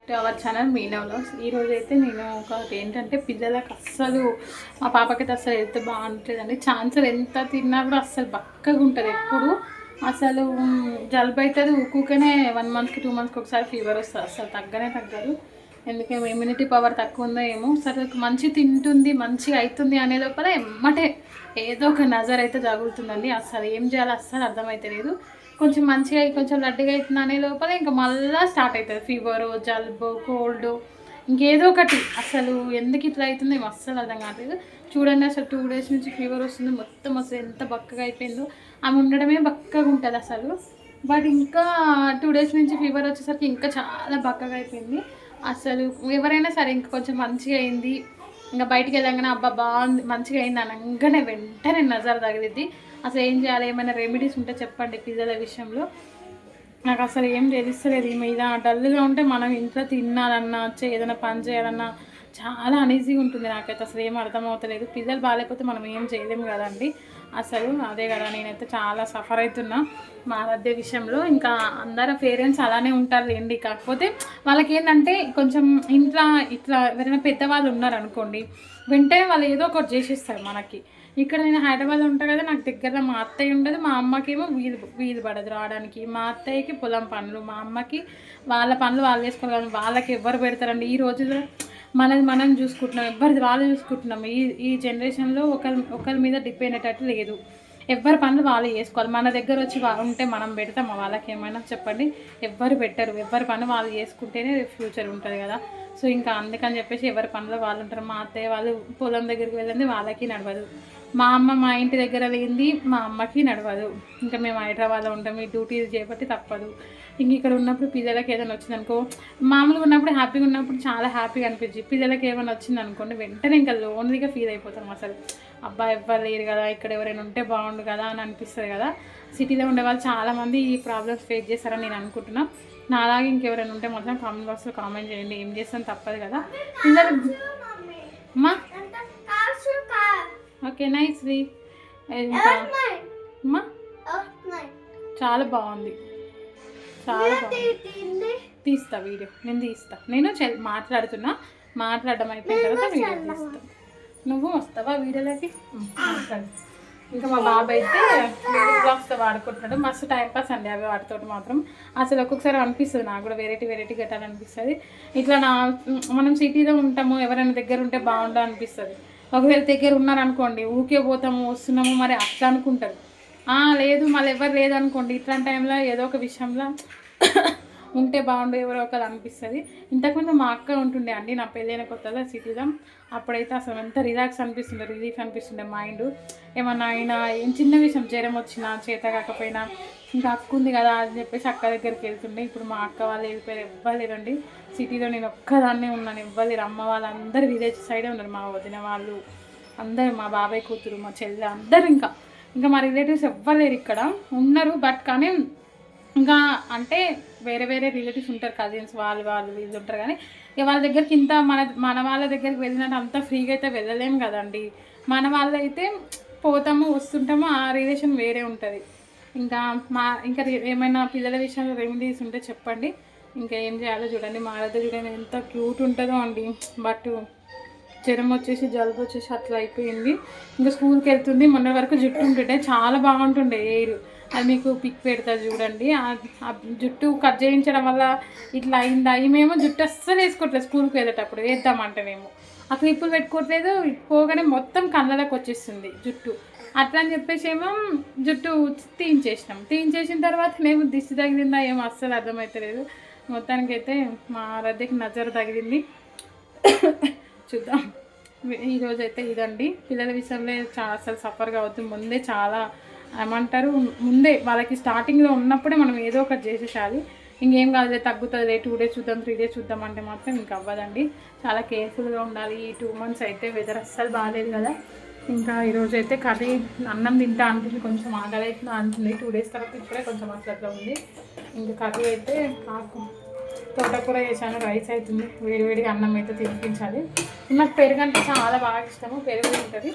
To our channel Meena vlogs. ఈరోజు అయితే నేను ఒకటి ఏంటంటే పిల్లలకు అస్సలు మా పాపకైతే అస్సలు వెళ్తే బాగుంటుందండి. ఛాన్సర్ ఎంత తిన్నా కూడా అస్సలు బక్కగా ఉంటుంది. ఎప్పుడు అసలు జలుబు అవుతుంది. ఊకూకనే 1 మంత్కి 2 మంత్స్కి ఒకసారి ఫీవర్ వస్తుంది. అసలు తగ్గదు. ఎందుకేమో ఇమ్యూనిటీ పవర్ తక్కువ ఉందో ఏమో. సరే మంచి తింటుంది, మంచిగా అవుతుంది అనే లోపల ఎమ్మటే ఏదో ఒక నజర్ అయితే తగులుతుందండి. అసలు ఏం చేయాలో అస్సలు అర్థమైతే లేదు. కొంచెం మంచిగా కొంచెం లడ్డుగా అవుతుంది అనే లోపల ఇంకా మళ్ళీ స్టార్ట్ అవుతుంది ఫీవరు, జలుబు, కోల్డ్, ఇంకేదో ఒకటి. అసలు ఎందుకు ఇట్లా అవుతుందో ఏమో అస్సలు అర్థం కావట్లేదు. చూడండి, అసలు 2 డేస్ నుంచి ఫీవర్ వస్తుంది. మొత్తం అసలు ఎంత బక్కగా అయిపోయిందో. ఆమె ఉండడమే బక్కగా ఉంటుంది అసలు. బట్ ఇంకా 2 డేస్ నుంచి ఫీవర్ వచ్చేసరికి ఇంకా చాలా బక్కగా అయిపోయింది. అసలు ఎవరైనా సరే ఇంకా కొంచెం మంచిగా అయింది, ఇంకా బయటికి వెళ్ళగానే అబ్బా బాగుంది మంచిగా అయింది అనగానే వెంటనే నజర్ తగిలిద్ది. అసలు ఏం చేయాలి, ఏమైనా రెమెడీస్ ఉంటే చెప్పండి పిల్లల విషయంలో. నాకు అసలు ఏం తెలుస్తలేదు. ఈ మీద డల్గా ఉంటే మనం ఇంట్లో తినాలన్నా ఏదైనా పని చేయాలన్నా చాలా అనీజీగా ఉంటుంది. నాకైతే అసలు ఏం అర్థమవుతలేదు. పిల్లలు బాగాలేకపోతే మనం ఏం చేయలేము కదండి. అసలు అదే కదా, నేనైతే చాలా సఫర్ అవుతున్నా మా మధ్య విషయంలో. ఇంకా అందరూ పేరెంట్స్ అలానే ఉంటారు లేండి. కాకపోతే వాళ్ళకి ఏంటంటే కొంచెం ఇంట్లో ఇట్లా ఎవరైనా పెద్దవాళ్ళు ఉన్నారనుకోండి, వెంటనే వాళ్ళు ఏదో ఒకటి చేసేస్తారు మనకి. ఇక్కడ నేను హైదరాబాద్లో ఉంటాను కదా, నాకు దగ్గరలో మా అత్తయ్య ఉండదు. మా అమ్మకేమో వీలు పడదు రావడానికి. మా అత్తయ్యకి పొలం పనులు, మా అమ్మకి వాళ్ళ పనులు వాళ్ళు చేసుకోవాలి. కానీ వాళ్ళకి ఎవరు పెడతారండి ఈ రోజుల్లో. మనది మనం చూసుకుంటున్నాం, ఎవరిది వాళ్ళు చూసుకుంటున్నాం. ఈ జనరేషన్లో ఒకరి మీద డిపెండ్ అయ్యేటట్టు లేదు. ఎవరి పనులు వాళ్ళు చేసుకోవాలి. మన దగ్గర వచ్చి ఉంటే మనం పెడతామా వాళ్ళకి ఏమైనా చెప్పండి? ఎవ్వరు పెట్టరు. ఎవరి పని వాళ్ళు చేసుకుంటేనే ఫ్యూచర్ ఉంటుంది కదా. సో ఇంకా అందుకని చెప్పేసి ఎవరి పనులు వాళ్ళు ఉంటారు. మా అత్తయ్య వాళ్ళు పొలం దగ్గరికి వెళ్ళింది వాళ్ళకి నడవదు. మా అమ్మ మా ఇంటి దగ్గర లేనిది మా అమ్మకి నడవదు. ఇంకా మేము హైదరాబాద్లో ఉంటాం, ఈ డ్యూటీలు చేయబట్టి తప్పదు. ఇంక ఇక్కడ ఉన్నప్పుడు పిల్లలకి ఏదైనా వచ్చిందనుకో, మామూలుగా ఉన్నప్పుడు హ్యాపీగా ఉన్నప్పుడు చాలా హ్యాపీగా అనిపించింది. పిల్లలకి ఏమైనా వచ్చింది అనుకోండి, వెంటనే ఇంకా లోన్లీగా ఫీల్ అయిపోతాం. అసలు అబ్బా ఎవ్వరు లేరు కదా, ఇక్కడ ఎవరైనా ఉంటే బాగుండు కదా అని అనిపిస్తుంది కదా. సిటీలో ఉండే వాళ్ళు చాలామంది ఈ ప్రాబ్లమ్స్ ఫేస్ చేస్తారని నేను అనుకుంటున్నాను. నాలాగే ఇంకెవరైనా ఉంటే మాత్రం కామెంట్ బాక్స్లో కామెంట్ చేయండి. ఏం చేస్తాను తప్పదు కదా పిల్లలు. అమ్మా ఓకే నైస్ రీ. అమ్మా చాలా బాగుంది, చాలా బాగుంది. తీస్తా వీడియో, నేను తీస్తా. నేను మాట్లాడడం అయిపోయిన తర్వాత వీడియో తీస్తా. నువ్వు వస్తావా వీడియోలోకి? మాట్లాడు. ఇంకా మా బాబు అయితే బ్లాగ్స్తో వాడుకుంటున్నాడు. మస్తు టైంపాస్ అండి అవి వాటితో మాత్రం. అసలు ఒక్కొక్కసారి అనిపిస్తుంది నాకు కూడా వెరైటీ కట్టాలనిపిస్తుంది. ఇట్లా మనం సిటీలో ఉంటాము, ఎవరైనా దగ్గర ఉంటే బాగుండు అనిపిస్తుంది. ఒకవేళ దగ్గర ఉన్నారనుకోండి, ఊకే పోతాము వస్తున్నాము మరి అట్లా అనుకుంటారు. లేదు మళ్ళీ ఎవరు లేదనుకోండి, ఇట్లాంటి టైంలో ఏదో ఒక విషయంలో ఉంటే బాగుండు ఎవరో ఒకరు అనిపిస్తుంది. ఇంతకుముందు మా అక్క ఉంటుండే అండి నా పెళ్ళైన కొత్తలో సిటీలో. అప్పుడైతే అసలు ఎంత రిలాక్స్ అనిపిస్తుండే, రిలీఫ్ అనిపిస్తుండే మైండ్. ఏమన్నా అయినా ఏం చిన్న విషయం జ్వరం వచ్చినా చేత కాకపోయినా ఇంకా అక్క ఉంది కదా అని చెప్పేసి అక్క దగ్గరికి వెళ్తుండే. ఇప్పుడు మా అక్క వాళ్ళు వెళ్ళిపోయారు, ఇవ్వలేరండి. సిటీలో నేను ఒక్కదాన్నే ఉన్నాను, ఇవ్వలేరు. అమ్మ వాళ్ళు అందరు విలేజ్ సైడే ఉన్నారు. మా వదిన వాళ్ళు అందరూ, మా బాబాయ్ కూతురు, మా చెల్లె అందరు, ఇంకా మా రిలేటివ్స్ ఇవ్వలేరు. ఇక్కడ ఉన్నారు బట్ కానీ ఇంకా అంటే వేరే రిలేటివ్స్ ఉంటారు, కజిన్స్ వాళ్ళు వీళ్ళు ఉంటారు. కానీ ఇక వాళ్ళ దగ్గరికి ఇంత మన వాళ్ళ దగ్గరికి వెళ్ళినట్టు అంత ఫ్రీగా అయితే వెళ్ళలేము కదండి. మన వాళ్ళు అయితే పోతాము వస్తుంటాము, ఆ రిలేషన్ వేరే ఉంటుంది. ఇంకా ఏమైనా పిల్లల విషయంలో రెమెడీస్ ఉంటే చెప్పండి. ఇంకా ఏం చేయాలో చూడండి. మా దగ్గర చూడండి ఎంత క్యూట్ ఉంటుందో అండి. బట్ జ్వరం వచ్చేసి జలుబు వచ్చేసి అట్లా అయిపోయింది. ఇంకా స్కూల్కి వెళ్తుంది. మొన్న వరకు జుట్టు ఉంటుండే చాలా బాగుంటుండే ఎయిర్. అది మీకు పిక్ పెడతా చూడండి. ఆ జుట్టు కట్ చేయించడం వల్ల ఇట్లా అయిందా. ఈమెమో జుట్టు అస్సలు వేసుకోవట్లేదు. స్కూల్కి వెళ్ళేటప్పుడు వేద్దామంటేనేమో ఆ క్లిప్పులు పెట్టుకోవట్లేదు. పోగానే మొత్తం కళ్ళలోకి వచ్చేస్తుంది జుట్టు. అట్లా అని చెప్పేసి ఏమో జుట్టు తీయించేసిన తర్వాత నేను దిష్టి తగిలిందా ఏమో అస్సలు అర్థమవుతలేదు. మొత్తానికైతే మా రద్దకి నజర్ తగిలింది. చూద్దాం. ఈరోజైతే ఇదండి పిల్లల విషయంలో అసలు సఫర్ కావద్దు. ముందే చాలా ఏమంటారు, ముందే వాళ్ళకి స్టార్టింగ్లో ఉన్నప్పుడే మనం ఏదో ఒకటి చేసేసాలి. ఇంకేం కాదు తగ్గుతుంది 2 డేస్ చూద్దాం 3 డేస్ చూద్దాం అంటే మాత్రం ఇంకా అవ్వదండి. చాలా కేర్ఫుల్గా ఉండాలి. ఈ 2 మంత్స్ అయితే వెదర్ అస్సలు బాగాలేదు కదా. ఇంకా ఈరోజు అయితే కర్రీ అన్నం తింటా అంటుంది, కొంచెం ఆకలి అయితే అంటుంది. 2 డేస్ తర్వాత ఇప్పుడే కొంచెం అట్లా ఉంది. ఇంకా కర్రీ అయితే తోటకూర చేశాను, రైస్ అవుతుంది. వేడిగా అన్నం అయితే తినిపించాలి. నాకు పెరుగు అంటే చాలా బాగా ఇష్టము. పెరుగు తింటుంది,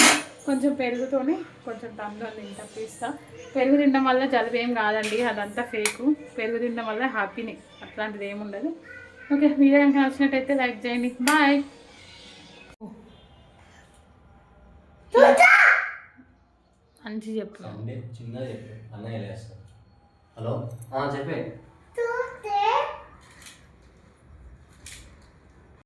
కొంచెం పెరుగుతోని కొంచెం తండ్రి తింటా పిస్తా. పెరుగు తినడం వల్ల జలుబు ఏం కాదండి, అదంతా ఫేకు. పెరుగు తినడం వల్ల హ్యాపీనే, అట్లాంటిది ఏముండదు. ఓకే, వీడియో కనుక నచ్చినట్టయితే లైక్ చేయండి. బాయ్. మంచి చెప్పు. చిన్నగా చెప్పు, అన్నయ్య లేస్తాడు. హలో చెప్పే.